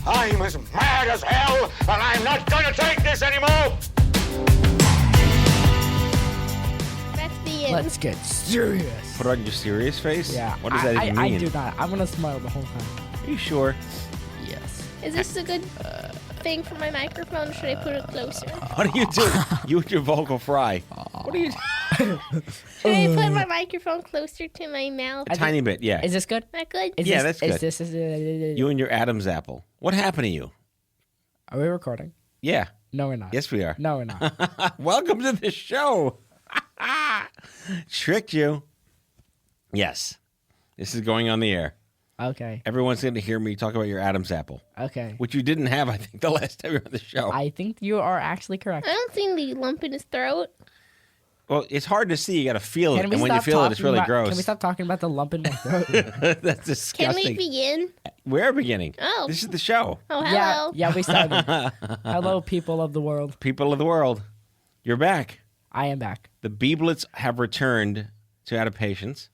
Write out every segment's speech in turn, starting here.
I'm as mad as hell, and I'm not going to take this anymore! That's the end. Let's get serious. Put on your serious face? Yeah. What does that even mean? I do not. I'm going to smile the whole time. Are you sure? Yes. Is this a good thing for my microphone, or should I put it closer? What are you doing? You and your vocal fry. What are you doing? Should I put my microphone closer to my mouth? A tiny bit, yeah. Is this good? Not good? Is Yeah, this, that's good. Is this, You and your Adam's apple. What happened to you? Are we recording? Yeah. No, we're not. Yes, we are. No, we're not. Welcome to the show. Tricked you. Yes. This is going on the air. Okay. Everyone's going to hear me talk about your Adam's apple, Okay. which you didn't have, I think, the last time you were on the show. I think you are actually correct. I don't see the lump in his throat. Well, it's hard to see. You got to feel it. Can we And when you stop feel it, it's talking really about- gross. Can we stop talking about the lump in my throat? That's Can disgusting. we begin? We're beginning. Oh. This is the show. Oh, hello. Yeah, we started. Hello, people of the world. People of the world, you're back. I am back. The Beeblets have returned to Out of Patience.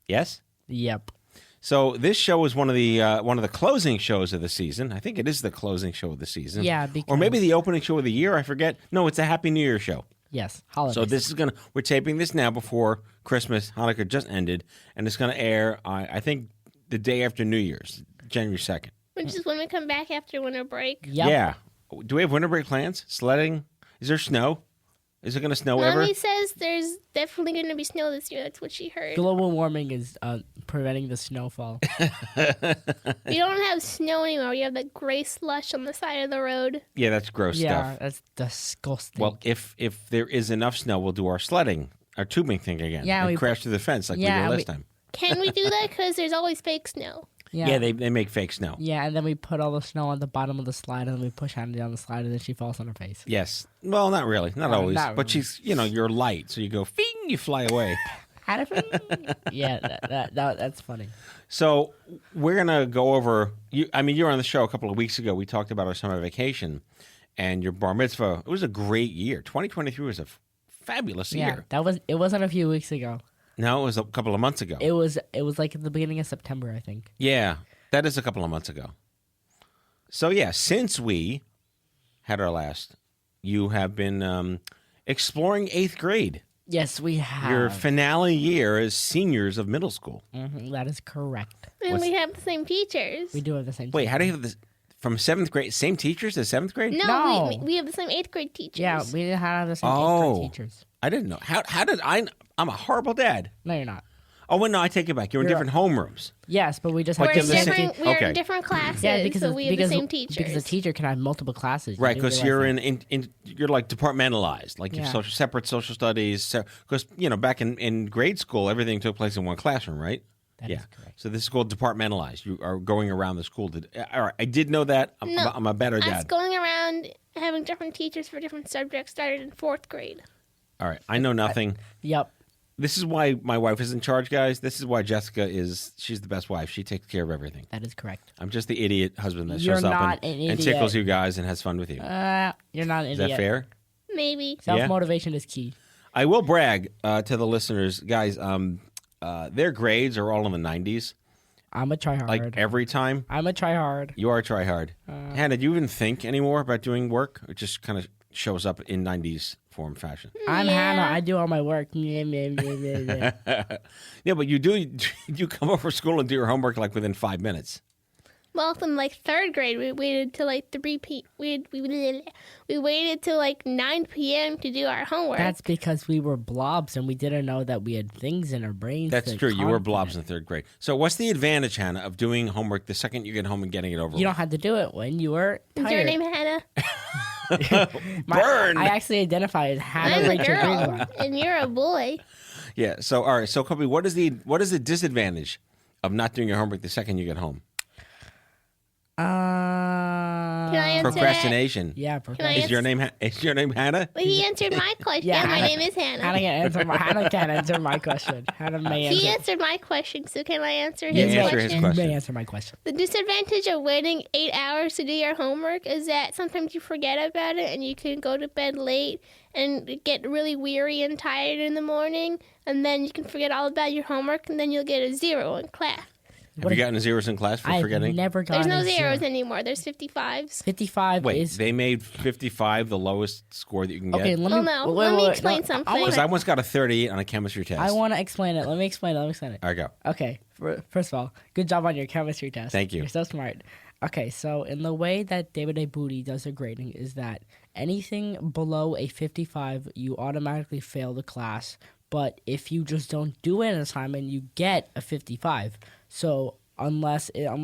Yes? Yep. So this show is one of the closing shows of the season. I think it is the closing show of the season. Yeah, or maybe because- the opening show of the year. I forget. No, it's a Happy New Year show. Yes. Holidays. So this is we're taping this now before Christmas. Hanukkah just ended, and it's gonna air. I think the day after New Year's, January 2nd. Which is when we come back after winter break. Yep. Yeah. Do we have winter break plans? Sledding? Is there snow? Is it gonna snow ever? Mommy says there's definitely going to be snow this year. That's what she heard. Global warming is preventing the snowfall. We don't have snow anymore. We have that gray slush on the side of the road. Yeah, that's gross Yeah, stuff. that's disgusting. Well, if there is enough snow, we'll do our sledding, our tubing thing again. Yeah, and we- crash through the fence like Yeah, we did we- last time. Can we do that? Because there's always fake snow. Yeah, they make fake snow. Yeah, and then we put all the snow on the bottom of the slide, and then we push Hannah down the slide, and then she falls on her face. Yes. Well, not really. Not always. not But really. she's, you're light, so you go, fing, you fly away. Yeah, that's funny. So we're going to go over, you were on the show a couple of weeks ago. We talked about our summer vacation and your bar mitzvah. It was a great year. 2023 was a fabulous Yeah, year. it wasn't a few weeks ago. No, it was a couple of months ago. It was like at the beginning of September, I think. Yeah, that is a couple of months ago. So, yeah, since we had our last, you have been exploring 8th grade. Yes, we have. Your finale year as seniors of middle school. That is correct. And What's- we have the same teachers. We do have the same. Wait, how do you have this from 7th grade? Same teachers as 7th grade? No, No. We have the same 8th grade teachers. Yeah, we didn't have the same Oh. grade teachers. I didn't know. How did I? I'm a horrible dad. No, you're not. Oh, well, no, I take it back. You're in You're- different homerooms. Yes, but we just But have We're, you in have the different, same- we're okay. in different classes, Yeah, because so we have the same teachers. Because a teacher can have multiple classes. You Right, do because realize you're that. in you're like departmentalized, like you Yeah. have separate social studies. Because back in grade school, everything took place in one classroom, right? That is correct. So this is called departmentalized. You are going around the school. All right, I did know that. I'm a better Us dad. going around having different teachers for different subjects started in 4th grade. All right, I know nothing. Yep. This is why my wife is in charge, guys. This is why Jessica she's the best wife. She takes care of everything. That is correct. I'm just the idiot husband that You're shows up not and, an and idiot. tickles you guys and has fun with you. You're not an Is idiot. that fair? Maybe. Self-motivation is key. I will brag to the listeners, guys. Their grades are all in the 90s. I'm a tryhard. Like every time. I'm a tryhard. You are a tryhard. Hannah, do you even think anymore about doing work? It just kind of shows up in 90s form fashion. I'm Yeah. Hannah. I do all my work. Yeah. Yeah, but you come over to school and do your homework like within 5 minutes. Well, from like 3rd grade, we waited till like 3 p. We waited till like 9 p.m. to do our homework. That's because we were blobs and we didn't know that we had things in our brains. That's that true. You were confident. blobs in 3rd grade. So what's the advantage, Hannah, of doing homework the second you get home and getting it over You with? don't have to do it when you were Is tired. your name Hannah? Burn! I actually identify as Hannah I'm a Rachel girl, Greenwell. and you're a boy. Yeah. So all right. So Koby, what is the disadvantage of not doing your homework the second you get home? Can I answer Procrastination. Yeah, Can I Is your name Hannah? Well, he answered my question. Yeah, Yeah, my Hannah- name is Hannah. Hannah can't answer my question. Hannah may He answer. answered my question, so can I answer Yeah, his answer question? his You question. may answer my question. The disadvantage of waiting 8 hours to do your homework is that sometimes you forget about it and you can go to bed late and get really weary and tired in the morning, and then you can forget all about your homework, and then you'll get a 0 in class. Have you gotten zeros in class for I've forgetting? never There's gotten no a zeros zero. anymore. There's 55s. 55 Wait, is... they made 55 the lowest score that you can get? Okay, let me... Well, no. wait, Let me wait, explain no, something. Because I once got a 38 on a chemistry test. I want to explain it. Let me explain it. All right, go. Okay, first of all, good job on your chemistry test. Thank you. You're so smart. Okay, so in the way that David A. Booty does the grading is that anything below a 55, you automatically fail the class. But if you just don't do an assignment, you get a 55. So unless you're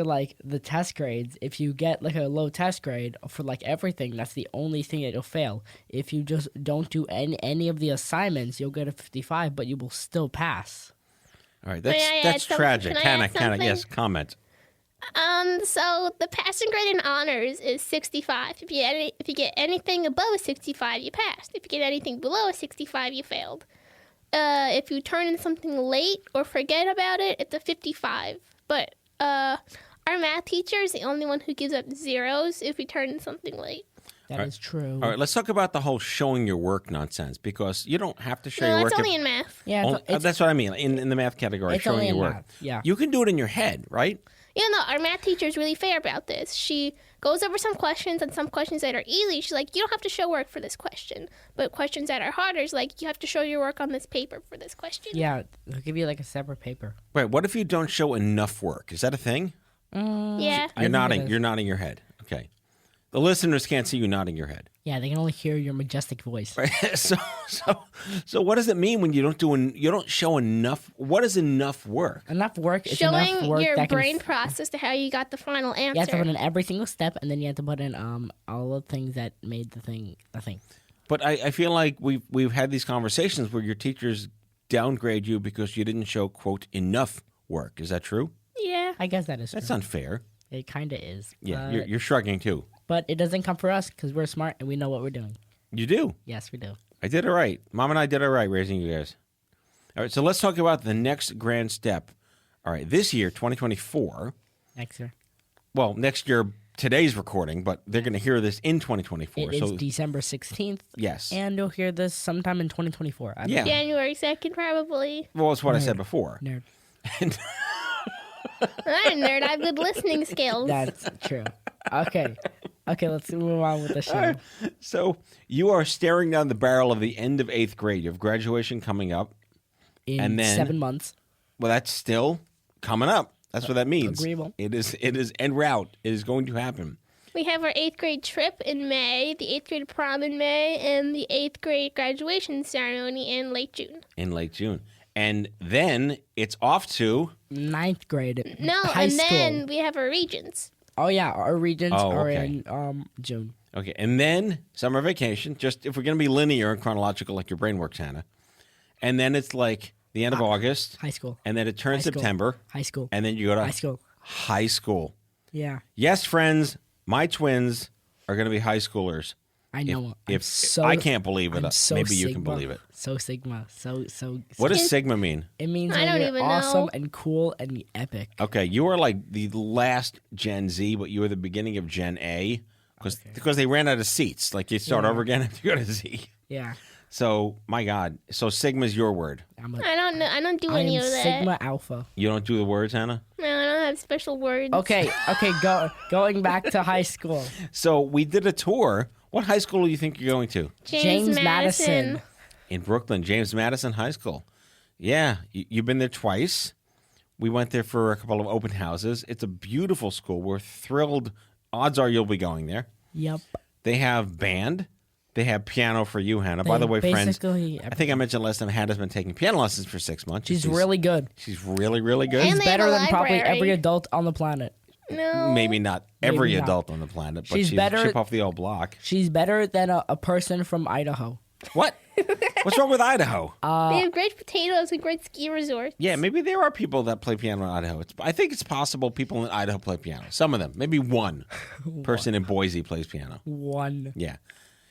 like the test grades, if you get like a low test grade for like everything, that's the only thing that you'll fail. If you just don't do any of the assignments, you'll get a 55, but you will still pass. All right, May I add that's something? tragic. Can I Hannah, add something? yes, comment. So the passing grade in honors is 65. If you get anything above a 65, you passed. If you get anything below a 65, you failed. If you turn in something late or forget about it, it's a 55. But our math teacher is the only one who gives up zeros if we turn in something late. That is true. All right, let's talk about the whole showing your work nonsense, because you don't have to show No, your that's work. only in math. Yeah, That's what I mean. In the math category, it's showing only your in work. math, yeah. You can do it in your head, right? Yeah, no, our math teacher is really fair about this. She goes over some questions, and some questions that are easy, she's like, you don't have to show work for this question. But questions that are harder is like, you have to show your work on this paper for this question. Yeah, they'll give you like a separate paper. Wait, what if you don't show enough work? Is that a thing? Yeah. I You're think nodding. it is. You're nodding your head. Okay. The listeners can't see you nodding your head. Yeah, they can only hear your majestic voice. Right? So what does it mean when you don't show enough? What is enough work? Enough work is enough Showing work your that can brain process to how you got the final answer. You have to put in every single step, and then you have to put in all the things that made the thing a thing. But I feel like we've had these conversations where your teachers downgrade you because you didn't show, quote, enough work. Is that true? Yeah. I guess that is That's true. unfair. It kind of is. Yeah, but, you're shrugging too. but it doesn't come for us because we're smart and we know what we're doing. You do. Yes, we do. I did it right. Mom and I did it right raising you guys. All right, so let's talk about the next grand step. All right, this year, 2024. Next year. Well, next year, today's recording, but they're going to hear this in 2024. It so is December 16th, yes. and you'll hear this sometime in 2024. Yeah. January 2nd, probably. Well, it's what I Nerd. said before. Nerd. I'm a nerd. I have good listening skills. That's true. Okay, let's move on with the show. So you are staring down the barrel of the end of 8th grade. You have graduation coming up. In And then- 7 months. Well, that's still coming up. That's what that means. Agreeable. It is en route. It is going to happen. We have our 8th grade trip in May, the 8th grade prom in May, and the 8th grade graduation ceremony in late June. In late June. And then it's off to 9th grade. No, high and school. then we have our regents. Oh, yeah, our regents Oh, are okay. in June. okay, and then summer vacation. Just if we're going to be linear and chronological, like your brain works, Hannah. And then it's like the end of August, High school. and then it turns High school. September, High school. and then you go to High school. high school. Yeah, Yes, friends, my twins are going to be high schoolers. I know. If I can't believe it, I'm so maybe you can Sigma. believe it. So Sigma. So. What does Sigma mean? It means I when don't you're even awesome know. and cool and epic. Okay, you are like the last Gen Z, but you were the beginning of Gen A because they ran out of seats. Like you start Yeah. over again after you go to Z. Yeah. So my God, so Sigma's your word. I'm I don't know. I don't do I any am of that. Sigma Alpha. You don't do the words, Hannah. No, I don't have special words. Okay. Going back to high school. So we did a tour. What high school do you think you're going to? James Madison. In Brooklyn, James Madison High School. Yeah, you've been there twice. We went there for a couple of open houses. It's a beautiful school. We're thrilled. Odds are you'll be going there. Yep. They have band. They have piano for you, Hannah. They By the have way, friends, basically I think I mentioned last time Hannah's been taking piano lessons for 6 months. She's really good. She's really, really good. And She's they have better a than probably library. every adult on the planet. No. Maybe not every Maybe not. adult on the planet, but She's she's better- chip off the old block. She's better than a person from Idaho. What? What's wrong with Idaho? They have great potatoes and great ski resorts. Yeah, maybe there are people that play piano in Idaho. I think it's possible people in Idaho play piano. Some of them. Maybe one person in Boise plays piano. One. Yeah.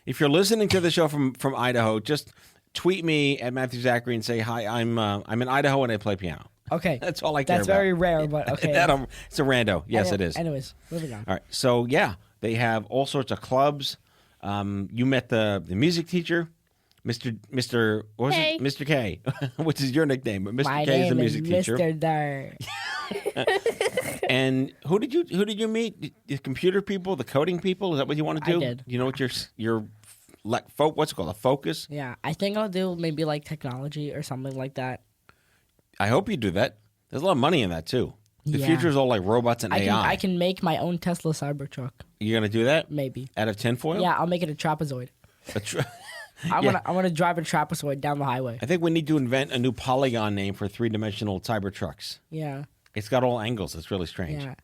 If you're listening to the show from Idaho, just tweet me at Matthew Zachary and say, hi, I'm in Idaho and I play piano. Okay. That's all I care That's about. very rare, but okay. It's a rando. Yes, it is. Anyways, moving on. All right. So, yeah, they have all sorts of clubs. You met the music teacher, Mr. What was K. it? Mr. K, which is your nickname, but Mr. My K is the name music teacher. Mr. Dar. And who did you meet? The computer people, the coding people? Is that what you want to do? I did. You know what what's it called? A focus? Yeah, I think I'll do maybe like technology or something like that. I hope you do that. There's a lot of money in that too. The Yeah. future is all like robots and AI. I can make my own Tesla Cybertruck. You're gonna do that? Maybe. Out of tinfoil? Yeah, I'll make it a trapezoid. I want to drive a trapezoid down the highway. I think we need to invent a new polygon name for 3-dimensional Cybertrucks. Yeah. It's got all angles. It's really strange. Yeah.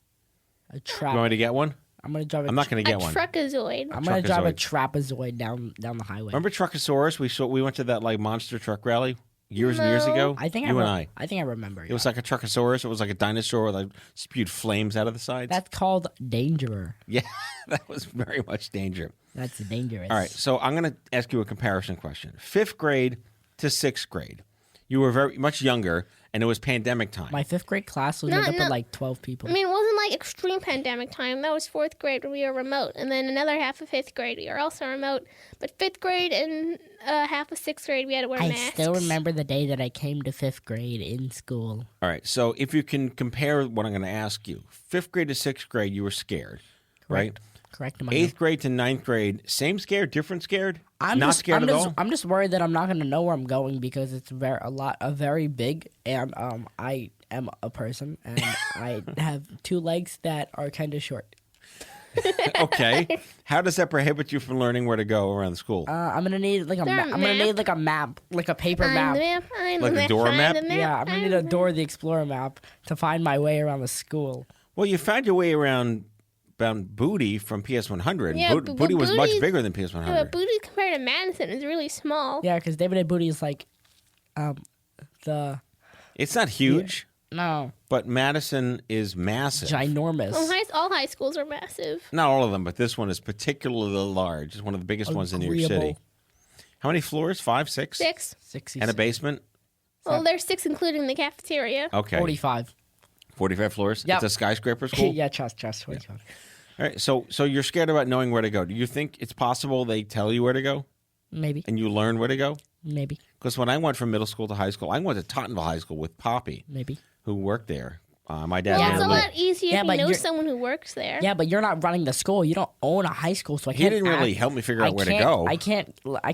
A You trap. want me to get one? I'm gonna drive. I'm not going to A get one. truckazoid. I'm gonna drive a Truckazoid. trapezoid down the highway. Remember Truckosaurus? We went to that like monster truck rally years and years ago. I think you and I think I remember. It was like a Truckosaurus. It was like a dinosaur that spewed flames out of the sides. That's called Dangerer. Yeah, that was very much danger. That's dangerous. All right, so I'm going to ask you a comparison question. 5th grade to 6th grade. You were very much younger, and it was pandemic time. My 5th grade class was made up of like 12 people. I mean, it wasn't like extreme pandemic time. That was 4th grade when we were remote. And then another half of 5th grade, we were also remote. But 5th grade and half of 6th grade, we had to wear I masks. still remember the day that I came to 5th grade in school. All right, so if you can compare what I'm going to ask you, 5th grade to 6th grade, you were scared, right? Correct. 8th grade to 9th grade, same scared, different scared? I'm not just, scared I'm at just, all? I'm just worried that I'm not going to know where I'm going because it's very big, and I am a person and I have 2 legs that are kind of short. Okay. How does that prohibit you from learning where to go around the school? I'm gonna need like a There a I'm gonna map? need like a map, like a paper Find map. the map, find Like the a map, door find map? the map, Yeah, I'm gonna find need the a map. Dora the Explorer map to find my way around the school. Well, you found your way around Booty from PS100. Yeah, Booty was much Booty's- bigger than Yeah, PS100. but Booty compared to Madison is really small. Yeah, because David A. Booty is like, the It's not huge, no but Madison is massive. ginormous. Well, all high schools are massive. Not all of them, but this one is particularly large. It's one of the biggest ones in New York City. Agreeable. How many floors? 5, 6? 6. 60, And a basement? Well, there's 6 including the cafeteria. Okay. 45. 45 floors? Yep. It's a skyscraper school? Yeah, trust 45. All right, so you're scared about knowing where to go. Do you think it's possible they tell you where to go Maybe, and you learn where to go? maybe, Because when I went from middle school to high school, I went to Tottenville High School with Poppy, maybe. who worked there. My dad Well, Yeah, it's a but- lot easier yeah, if but you know you're- someone who works there. Yeah, but you're not running the school. You don't own a high school, so I He can't. didn't really help me figure out where to go.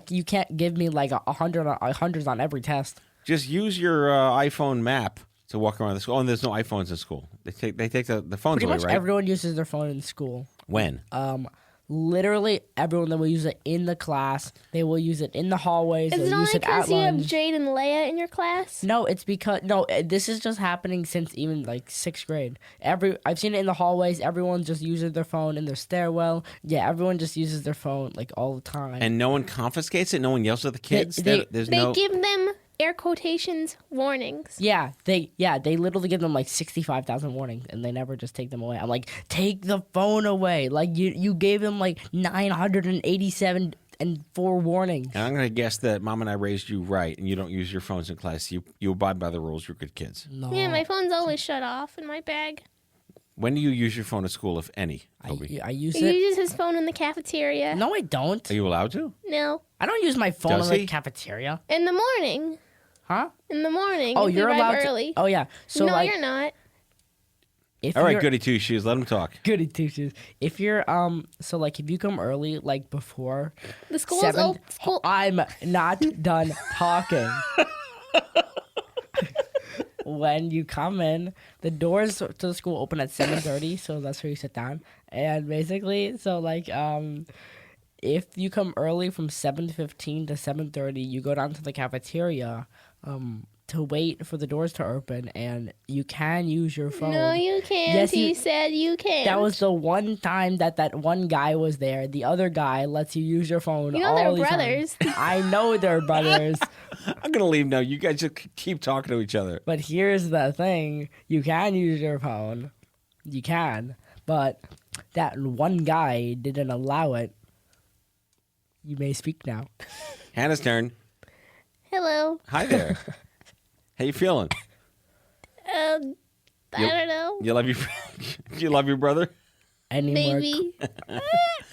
You can't give me like a hundreds on every test. Just use your iPhone map to walk around the school. Oh, and there's no iPhones in school. They take the phones Pretty away, much right? everyone uses their phone in school. When? Literally everyone that will use it in the class. They will use it in the hallways. Is They'll it only use it at because you have lunch. Jade and Leia in your class? No, it's because this is just happening since even like 6th grade. I've seen it in the hallways. Everyone just uses their phone in their stairwell. Yeah, everyone just uses their phone like all the time. And no one confiscates it? No one yells at the kids? They There's They no... give them air quotations warnings. they literally give them like 65,000 warnings, and they never just take them away. I'm like, take the phone away. Like you gave them like 987 and 4 warnings. And I'm going to guess that Mom and I raised you right, and you don't use your phones in class. You abide by the rules. You're good kids. No, Yeah, my phone's always shut off in my bag. When do you use your phone at school, if any, I Koby? use He it. uses his phone in the cafeteria. No, I don't. Are you allowed to? No. I don't use my phone Does in the he? cafeteria. In the morning. Huh? In the morning. Oh, if we you're arrive allowed early. to. Oh yeah. So no, like, you're not. if All right, you're, goody two shoes. Let them talk. Goody two shoes. If you're so like if you come early, like before The school's 7, open. School. I'm not done talking. When you come in, the doors to the school open at 7:30, so that's where you sit down. And basically, so like if you come early from 7:15 to 7:30, you go down to the cafeteria. to wait for the doors to open, and you can use your phone. No, you can't. Yes, He said you can't. That was the one time that one guy was there. The other guy lets you use your phone. You know all they're the time. brothers. I know they're brothers. I'm gonna leave now. You guys just keep talking to each other. But here's the thing: you can use your phone. You can, but that one guy didn't allow it. You may speak now. Hannah's turn. Hello. Hi there. How you feeling? I don't know. You love your you love your brother? Any Maybe.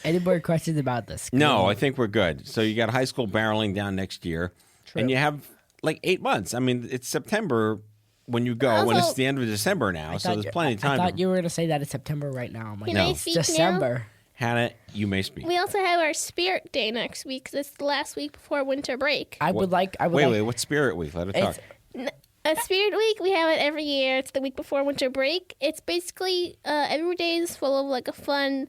any more questions about this? No, I think we're good. So you got high school barreling down next year, and you have like 8 months. I mean, it's September when you go, and it's Also- the end of December now, so there's plenty of time. I thought you were gonna say that it's September right now. I'm like, Can No. I it's speak now? December. Hannah, you may speak. We also have our Spirit Day next week 'cause it's the last week before winter break. I would like. Wait, what's Spirit Week? Let her talk. A Spirit Week, we have it every year. It's the week before winter break. It's basically every day is full of like a fun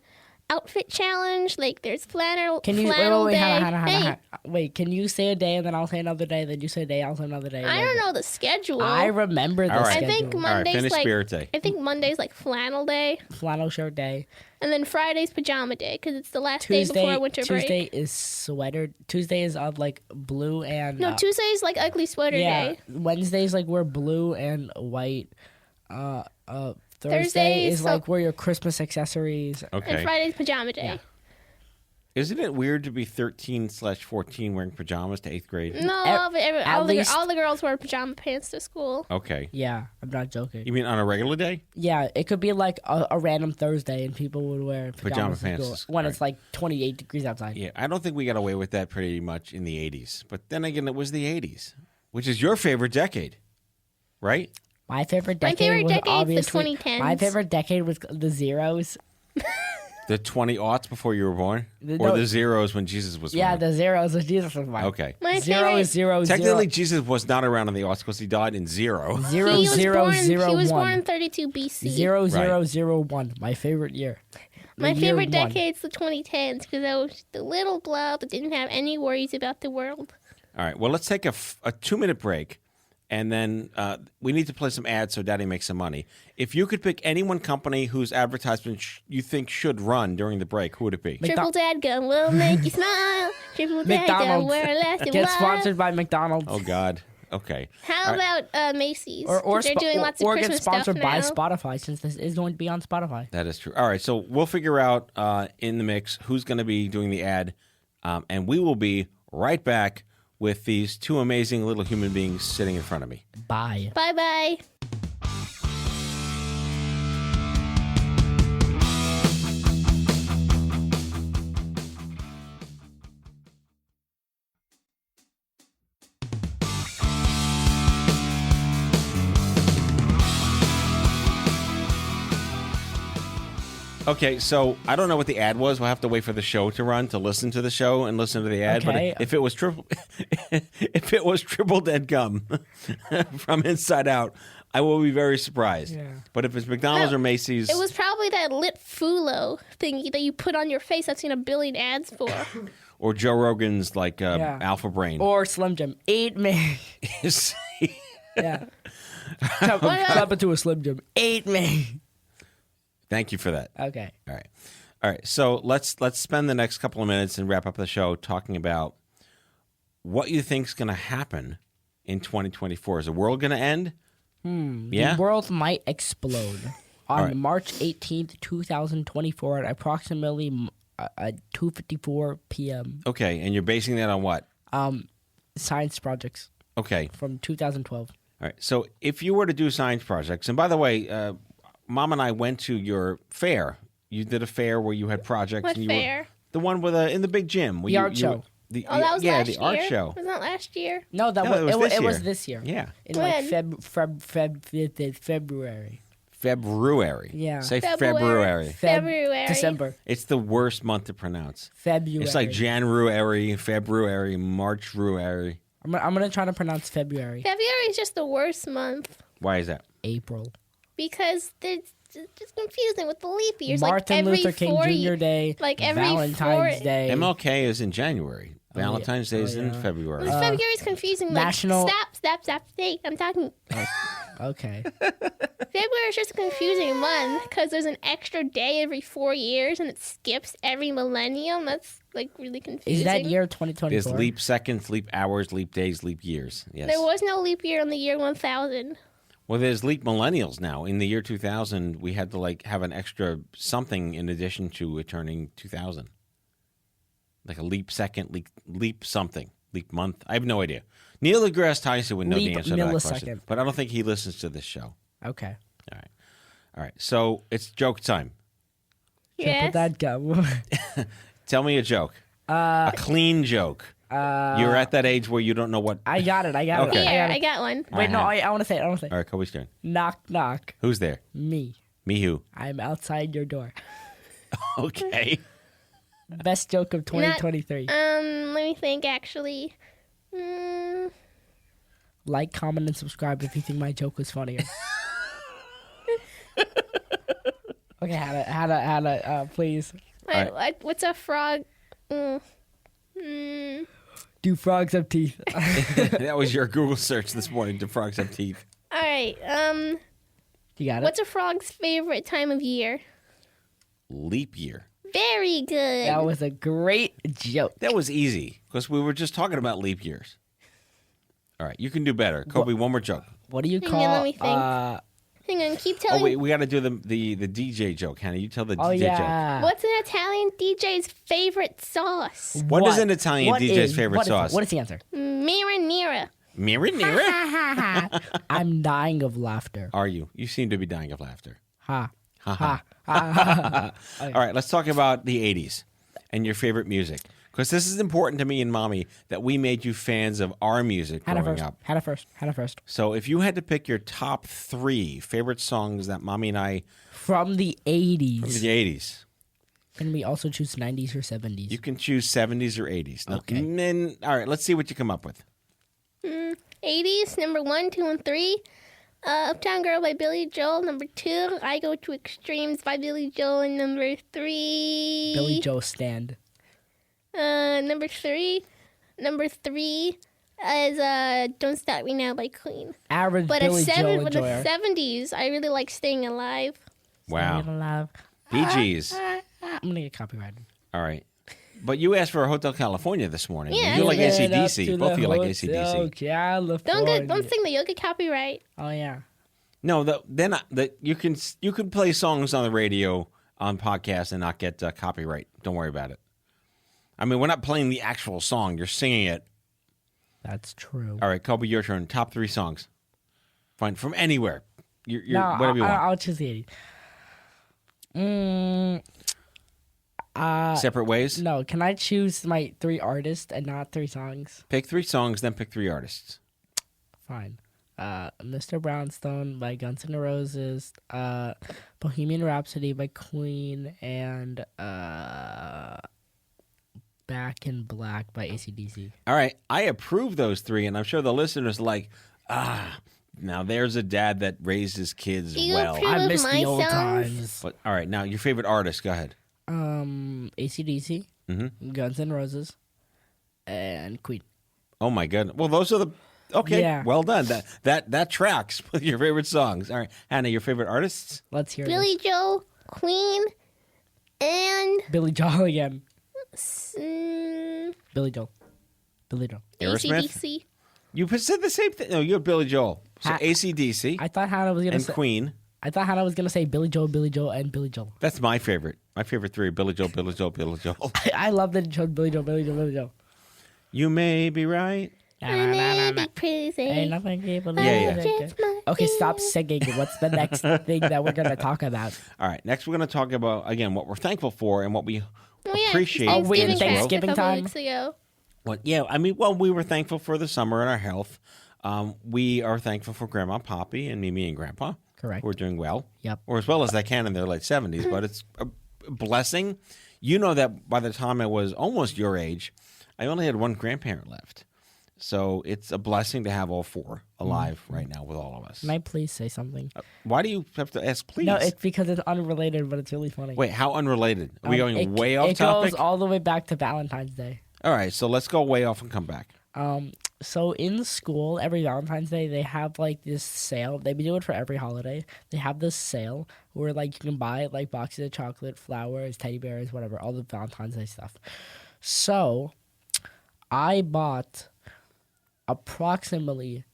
outfit challenge. Like there's flannel. Can you flannel wait, day. Hannah, wait? Can you say a day and then I'll say another day? Then you say a day, I'll say another day. I don't know the schedule. I remember the All right. schedule. I think All right, Monday's finish like Spirit Day. I think Monday's like flannel day, flannel shirt day. and then Friday's pajama day because it's the last day Tuesday, before winter Tuesday break. is sweater. Tuesday is like blue and No, Tuesday's like ugly sweater yeah. day. Wednesday's like we're blue and white. Thursday Thursday is is like wear your Christmas accessories. And Okay. Friday's pajama day. Yeah. Isn't it weird to be 13/14 wearing pajamas to 8th grade? No, all least- the girls wear pajama pants to school. Okay. Yeah, I'm not joking. You mean on a regular day? Yeah, it could be like a random Thursday and people would wear Pajama pajamas to pants school is when great. it's like 28 degrees outside. Yeah, I don't think we got away with that pretty much in the 80s. But then again, it was the 80s, which is your favorite decade, right? My favorite My decade favorite was decade's the obviously 2010s. My favorite decade was the zeros. The 20 aughts before you were born? Or No. the zeros when Jesus was Yeah, born? the zeros was Jesus was mine. Okay. My Zero favorite. is zero, Technically, Jesus was not around in the aughts because he died in zero. zero, He was zero, born. zero, He was one. born 32 BC. 0001. My favorite year. My The year favorite one. decade's the 2010s because I was the little blob that didn't have any worries about the world. All right. Well, let's take a 2-minute break, and then we need to play some ads so Daddy makes some money. If you could pick any one company whose advertisement you think should run during the break, who would it be? Triple Dad Gum will make you smile. Triple Dad Gum McDonald's. where it lasted Get while. sponsored by McDonald's. Oh, God. Okay. How All right. about Macy's? Or 'Cause they're doing lots of or Christmas get sponsored stuff by now. Spotify since this is going to be on Spotify. That is true. All right. So we'll figure out in the mix who's going to be doing the ad, and we will be right back with these two amazing little human beings sitting in front of me. Bye. Bye bye. Okay, so I don't know what the ad was. We'll have to wait for the show to run to listen to the show and listen to the ad. Okay. But if it was if it was triple dead gum from Inside Out, I will be very surprised. Yeah. But if it's McDonald's No, or Macy's, It was probably that lit Fulo thingy that you put on your face. I've seen a billion ads for. or Joe Rogan's like Yeah. Alpha Brain. Or Slim Jim. 8 me. Yeah. Clap it to a Slim Jim. 8 me. Thank you for that. Okay. All right. So let's spend the next couple of minutes and wrap up the show talking about what you think is going to happen in 2024. Is the world going to end? Yeah. The world might explode on right. March 18th, 2024 at approximately 2:54 p.m. Okay, and you're basing that on what? Science projects Okay. from 2012. All right. So if you were to do science projects, and by the way, Mom and I went to your fair. You did a fair where you had projects. What and you fair? Were, the one with in the big gym. Where The art show. Oh, that was yeah, last the year. art show. Was that last year? No, that No, was it it was was this year. this year. Yeah. In like When? February. February. Yeah. Say February. February. February. December. It's the worst month to pronounce. February. It's like January, February, March-ruary. I'm gonna try to pronounce February. February is just the worst month Why is that? April. because It's just confusing with the leap years. Martin like every Luther King 4 Jr. Day, like every Valentine's 4 Day. MLK is in January. Valentine's Day is in February. February is confusing. National- Stop. Hey, I'm talking. Okay. February is just a confusing month because there's an extra day every 4 years and it skips every millennium. That's like really confusing. Is that year There's 2024? leap seconds, leap hours, leap days, leap years. Yes. There was no leap year in the year 1000. Well, there's leap millennials now. In the year 2000, we had to have an extra something in addition to it turning 2000. Like a leap second, leap something, leap month. I have no idea. Neil deGrasse Tyson would know the Leap answer to that question, millisecond. but I don't think he listens to this show. Okay. All right. So it's joke time. Yes. Put that gum. Tell me a joke. A clean joke. You're at that age where you don't know what. I got it. Okay. Here, I got one. Wait, no, I want to say it. All right, Kobe's turn. Knock, knock. Who's there? Me. Me who? I'm outside your door. Okay. Best joke of 2023. Let me think. Actually, Like, comment, and subscribe if you think my joke was funnier. Okay, Hannah, please. what's a frog? Do frogs have teeth? That was your Google search this morning. Do frogs have teeth? All right. You got it? What's a frog's favorite time of year? Leap year. Very good. That was a great joke. That was easy because we were just talking about leap years. All right, you can do better. Kobe, one more joke. What do you Hang call... on, let me think. Hang on, keep telling. Oh, wait, we got to do the DJ joke, Hannah. You tell the DJ yeah. What's an Italian DJ's favorite sauce? joke. What is an Italian What DJ's is- favorite what is- sauce? What is the answer? Marinara. Marinara? I'm dying of laughter. Are you? You seem to be dying of laughter. Ha. Ha Ha. ha. All right, let's talk about the 80s and your favorite music. Because this is important to me and Mommy that we made you fans of our music Hannah growing first. up. Hannah first. So if you had to pick your top 3 favorite songs that Mommy and I From the 80s. from the 80s, Can we also choose 90s or 70s? you can choose 70s or 80s. Now, Okay. and then, all right, let's see what you come up with. 80s, number 1, 2, and 3. Uptown Girl by Billy Joel. Number 2, I Go to Extremes by Billy Joel. And number 3... Billy Joe stand. Number 3 is Don't Stop Me Now by Queen. Average But Billy Joe but the enjoyer. 70s, I really like Staying Alive. Wow. Love. BGs. I'm going to get copyrighted. All right. But you asked for a Hotel California this morning. Yeah. You like Live it up AC/DC. to Both of the you like Hotel AC/DC. California. Don't sing that. You'll get copyright. Oh, yeah. No, you can play songs on the radio on podcasts and not get copyright. Don't worry about it. I mean, we're not playing the actual song. You're singing it. That's true. All right, Kobe, your turn. Top 3 songs. Fine, from anywhere. You're No, whatever you want. I'll choose the 80s. Separate ways? No, can I choose my 3 artists and not 3 songs? Pick 3 songs, then pick 3 artists. Fine. Mr. Brownstone by Guns N' Roses, Bohemian Rhapsody by Queen, and Back in Black by AC/DC. All right, I approve those 3, and I'm sure the listeners are like, now there's a dad that raised his kids Do you well. approve I of miss my the old songs? times. But all right, now your favorite artist. Go ahead. AC/DC, Guns N' Roses, and Queen. Oh my goodness. Well, those are the okay. Yeah. Well done. That tracks with your favorite songs. All right, Hannah, your favorite artists? Let's hear Billy Joel, Queen, and this. Billy Joel again. mm, Billy Joel. Aerosmith? AC/DC. You said the same thing. No, you're Billy Joel. So Ha- AC/DC I thought Hannah was gonna and say. Queen. I thought Hannah was gonna say Billy Joel, and Billy Joel. That's my favorite. My favorite 3 are Billy Joel, Billy Joel, Billy Joel. I love that it showed Billy Joel. You may be right. I may be crazy. Ain't nothing people Yeah, do. yeah. Okay, stop singing. What's the next thing that we're gonna talk about? All right, next we're going to talk about, again, what we're thankful for and what we appreciate. Oh, wait, in this world. Thanksgiving a couple time? weeks ago. Well, yeah, I mean, we were thankful for the summer and our health. We are thankful for Grandma and Poppy and Mimi and Grandpa. Correct. Who are doing well. Yep. Or as well as they can in their late 70s, but it's a blessing. You know that by the time I was almost your age, I only had one grandparent left. So it's a blessing to have all four alive right now with all of us. Can I please say something? Why do you have to ask, please? No, it's because it's unrelated, but it's really funny. Wait, how unrelated? Are we going way off it topic? It goes all the way back to Valentine's Day. All right, so let's go way off and come back. So in school, every Valentine's Day, they have like this sale. They do it for every holiday. They have this sale where like you can buy like boxes of chocolate, flowers, teddy bears, whatever, all the Valentine's Day stuff. So I bought approximately,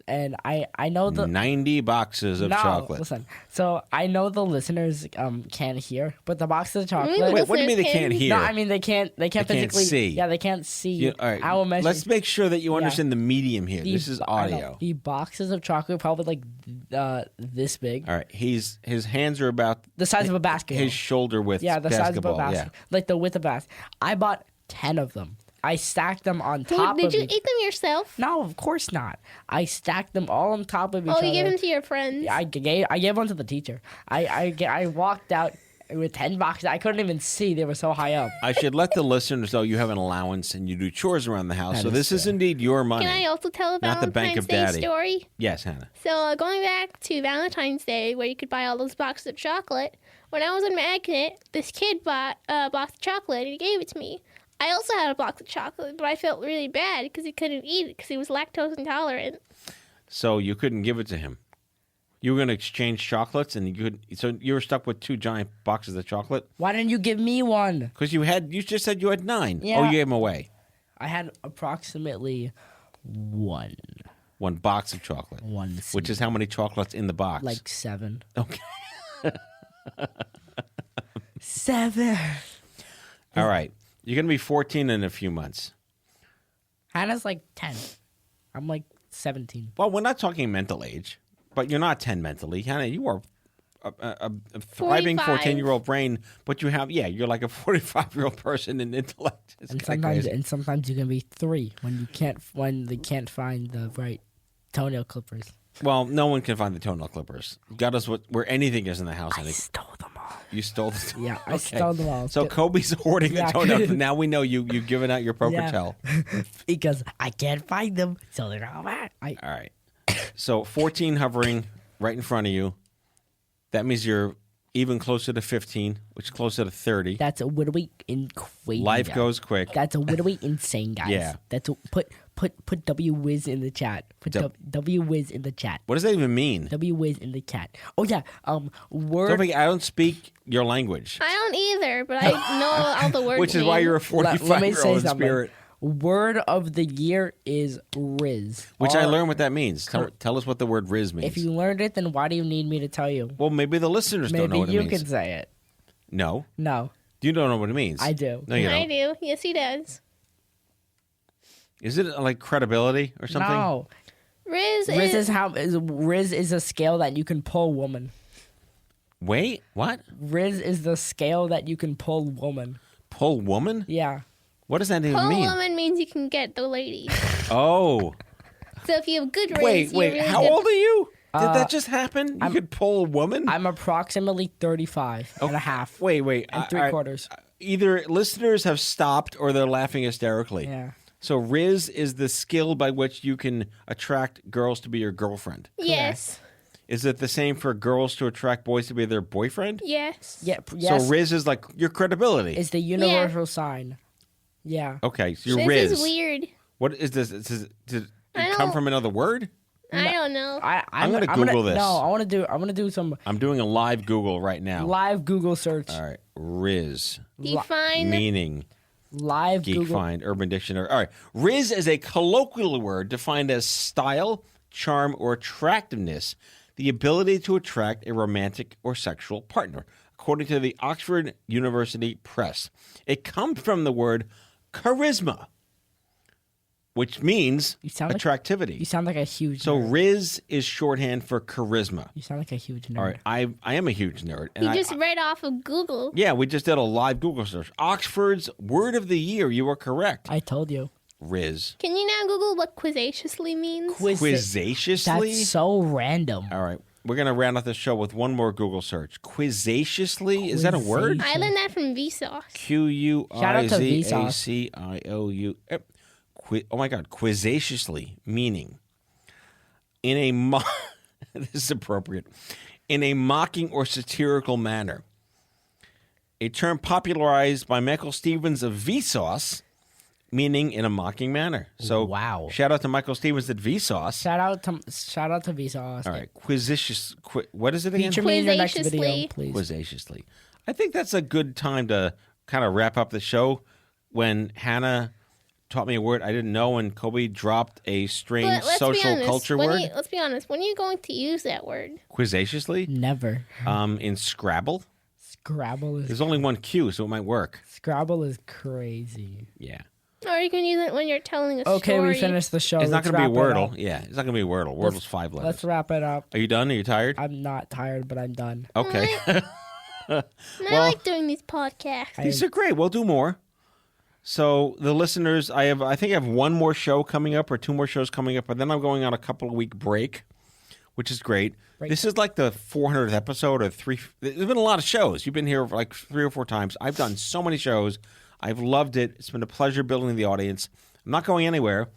and I know the 90 boxes of chocolate. Listen, so I know the listeners can't hear, but the boxes of chocolate. Wait, What do you mean they can't hear? No, I mean they can't physically see. Yeah, they can't see. All right, I will mention. let's make sure that you understand the medium here. This is I know. audio. The boxes of chocolate probably like this big. All right, his hands are about The size of a basketball. his shoulder width. Yeah, the size of a basketball. basket. Like the width of a basket. I bought 10 of them. I stacked them on top Did of you each. eat them yourself? No, of course not. I stacked them all on top of each other. Oh, you gave them to your friends. I gave one to the teacher. I walked out with 10 boxes. I couldn't even see. They were so high up. I should let the listeners know you have an allowance and you do chores around the house. That So is this is fair. indeed your money. Can I also tell a Not the Bank Valentine's of Day Daddy. story? Yes, Hannah. So going back to Valentine's Day, where you could buy all those boxes of chocolate, when I was in Magnet, this kid bought a box of chocolate and he gave it to me. I also had a box of chocolate, but I felt really bad because he couldn't eat it because he was lactose intolerant. So you couldn't give it to him. You were going to exchange chocolates, and so you were stuck with 2 giant boxes of chocolate Why didn't you give me one? because you just said you had 9. Yeah. Oh, you gave them away. I had approximately one Box of chocolate, which is how many chocolates in the box? like 7. Okay. 7. All right. You're going to be 14 in a few months. Hannah's like 10. I'm like 17. Well, we're not talking mental age, but you're not 10 mentally. Hannah, you are a thriving 45. 14-year-old brain, but you're like a 45-year-old person in intellect. It's kinda crazy. Sometimes you can be 3 when they can't find the right toenail clippers. Well, no one can find the toenail clippers. Got us where anything is in the house. I stole them all. You stole the Yeah, I stole them all. So Kobe's hoarding Yeah. the toenails. Now we know you've given out your poker Yeah. tell. Because I can't find them, so they're all bad. All right. So 14 hovering right in front of you. That means you're even closer to 15, which is closer to 30. That's a widowy in crazy. Life guys. goes quick. That's a widowy insane, guys. Yeah. That's put W Wiz in the chat. Put W Wiz in the chat. What does that even mean? W Wiz in the chat. Oh yeah. Word. Don't forget, I don't speak your language, I don't either, but I know all the words. which is why you're a Let me say 45-year-old in something. spirit. Word of the year is Riz. Which I learned what that means. Tell us what the word Riz means. If you learned it, then why do you need me to tell you? Well, maybe the listeners don't know Maybe what it you means. can say it. No. No, You don't know what it means. I do. No, you I don't. do. Yes, he does. Is it like credibility or something? No. Riz Riz is a scale that you can pull woman. Wait, what? Riz is the scale that you can pull woman. Pull woman? Yeah. What does that even Pull mean? woman means you can get the ladies. Oh. So if you have good Riz, Wait. you're really How good. old are you? Did that just happen? You could pull a woman? I'm approximately 35 and a half. Wait. And 3/4. Either listeners have stopped or they're laughing hysterically. Yeah. So Riz is the skill by which you can attract girls to be your girlfriend. Yes. Is it the same for girls to attract boys to be their boyfriend? Yes. Yeah. Yes. So Riz is like your credibility. is the universal sign. Yeah. Okay, so you're This Riz. is weird. What is this? Did it I come don't- from another word? I don't know. I'm gonna Google this. No, I want to do some I'm doing a live Google right now. live Google search. All right, Riz Define. meaning Live Geek Google. Find Urban Dictionary. All right, Riz is a colloquial word defined as style, charm, or attractiveness, the ability to attract a romantic or sexual partner, according to the Oxford University Press. It comes from the word charisma, which means sound like- attractivity. You sound like a huge. So nerd. Riz is shorthand for charisma. You sound like a huge nerd. All right, I am a huge nerd. And You I- just read off of Google. yeah, we just did a live Google search. Oxford's word of the year. You are correct. I told you. Riz. Can you now Google what quizzaciously means? Quizzaciously? That's so random. All right. We're going to round out the show with one more Google search. Quizzaciously? Is that a word? I learned that from Vsauce. Shout out to Quizzaciousou. quizzaciously, meaning in a this is appropriate, in a mocking or satirical manner. A term popularized by Michael Stevens of Vsauce, meaning in a mocking manner. So, wow! Shout out to Michael Stevens at Vsauce. Shout out to Vsauce. All right, what is it again? Feature me in your next video, please. Quizzaciously. I think that's a good time to kind of wrap up the show. When Hannah taught me a word I didn't know, and Koby dropped a strange social culture word. Let's be honest. When are you going to use that word? Quizzaciously? Never. In Scrabble? Scrabble is... There's only one Q, so it might work. Scrabble is crazy. Yeah. Or you can use it when you're telling a story. Okay, we finished the show. It's not going to be a Wordle. Yeah, it's not going to be a Wordle. Wordle's 5 letters. Let's wrap it up. Are you done? Are you tired? I'm not tired, but I'm done. Okay. I like doing these podcasts. These are great. We'll do more. So the listeners, I think I have one more show coming up or 2 more shows coming up, but then I'm going on a couple of week break, which is great. This is like the 400th episode or 3. There's been a lot of shows. You've been here for like 3 or 4 times. I've done so many shows. I've loved it. It's been a pleasure building the audience. I'm not going anywhere,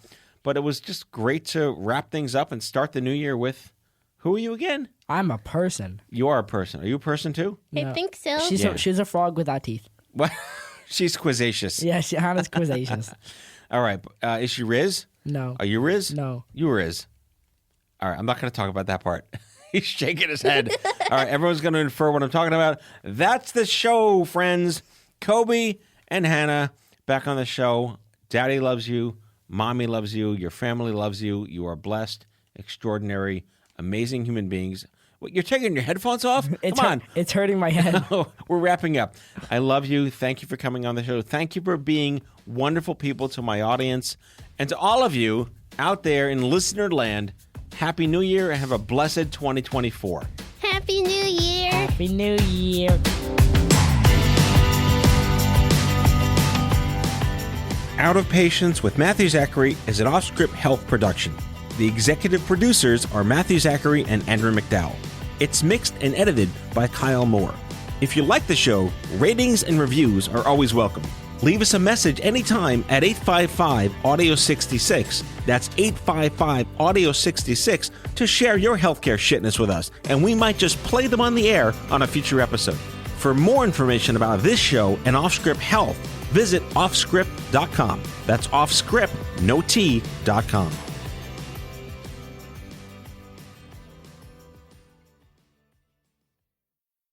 but it was just great to wrap things up and start the new year with, who are you again? I'm a person. You are a person. Are you a person too? No. I think so. She's a frog without teeth. What? She's quizzacious. Yeah, Hannah's quizzacious. All right. Is she Riz? No. Are you Riz? No. You Riz. All right. I'm not going to talk about that part. He's shaking his head. All right. Everyone's going to infer what I'm talking about. That's the show, friends. Koby and Hannah back on the show. Daddy loves you. Mommy loves you. Your family loves you. You are blessed, extraordinary, amazing human beings. What, you're taking your headphones off? Come on. It's hurting my head. We're wrapping up. I love you. Thank you for coming on the show. Thank you for being wonderful people to my audience. And to all of you out there in listener land, Happy New Year and have a blessed 2024. Happy New Year. Happy New Year. Out of Patience with Matthew Zachary is an off-script health production. The executive producers are Matthew Zachary and Andrew McDowell. It's mixed and edited by Kyle Moore. If you like the show, ratings and reviews are always welcome. Leave us a message anytime at 855-AUDIO-66. That's 855-AUDIO-66 to share your healthcare shitness with us, and we might just play them on the air on a future episode. For more information about this show and off-script health, visit offscript.com. That's offscript, no T.com.